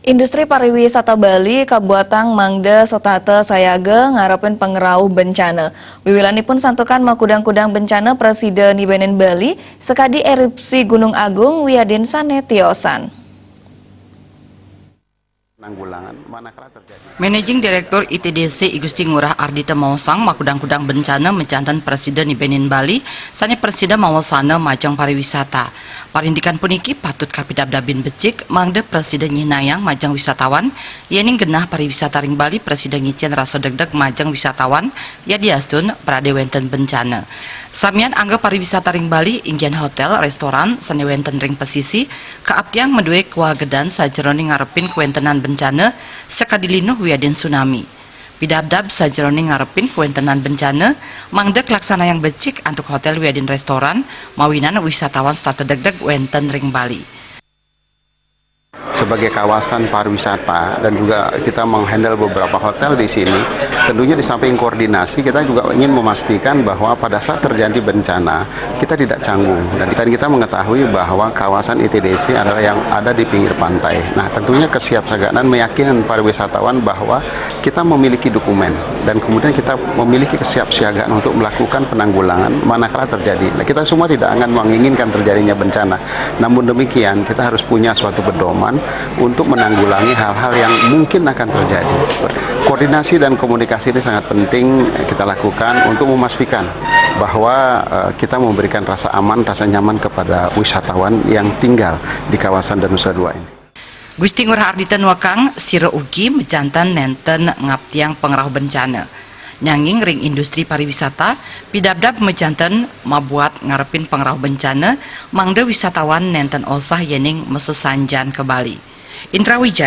Industri pariwisata Bali, Kabuatang, Mangda, Sotate, Sayage, ngarepin pengerau bencana. Wiwilanipun santukan makudang-kudang bencana Presiden Ibenen Bali, sekadi erupsi Gunung Agung, Wiyadin Sane Tiosan. Managing Direktur ITDC Igusti Ngurah Ardita Mausang makudang-kudang bencana mencantan Presiden Ibenen Bali sanya Presiden mawasana majang pariwisata. Parindikan puniki patut kapidabdabin becik mangde Presiden Nyinayang majang wisatawan yening genah pariwisata ring Bali Presiden ngicen rasa degdeg majang wisatawan ya diastun prade wenten bencana. Samian angga pariwisata ring Bali inggian hotel, restoran, sane wenten ring pesisi kaaptiang medue kewagedan sajeroni ngarepin kewentenan bencana sekadilinuh wiyadin tsunami. Pidabdab sajeroni ngarepin kewentenan bencana mangdek laksana yang becik untuk hotel wiyadin restoran mawinan wisatawan stata degdeg wenten ring Bali. Sebagai kawasan pariwisata dan juga kita menghandle beberapa hotel di sini, tentunya di samping koordinasi kita juga ingin memastikan bahwa pada saat terjadi bencana kita tidak canggung, dan kita mengetahui bahwa kawasan ITDC adalah yang ada di pinggir pantai. Nah, tentunya kesiapsiagaan meyakinkan para wisatawan bahwa kita memiliki dokumen dan kemudian kita memiliki kesiapsiagaan untuk melakukan penanggulangan manakala terjadi. Nah, kita semua tidak akan menginginkan terjadinya bencana, namun demikian kita harus punya suatu pedoman untuk menanggulangi hal-hal yang mungkin akan terjadi. Koordinasi dan komunikasi ini sangat penting kita lakukan untuk memastikan bahwa kita memberikan rasa aman, rasa nyaman kepada wisatawan yang tinggal di kawasan Danau Toba ini. Gusti Ngurah Ardita Nuakang sira ugi mencantan nenten ngaptiang pengerau bencana. Nyanging ring industri pariwisata pidabdab mencanten mabuat ngarepin pengerau bencana mangde wisatawan nenten osah yening mesesanjan ke Bali. Indra Wijaya.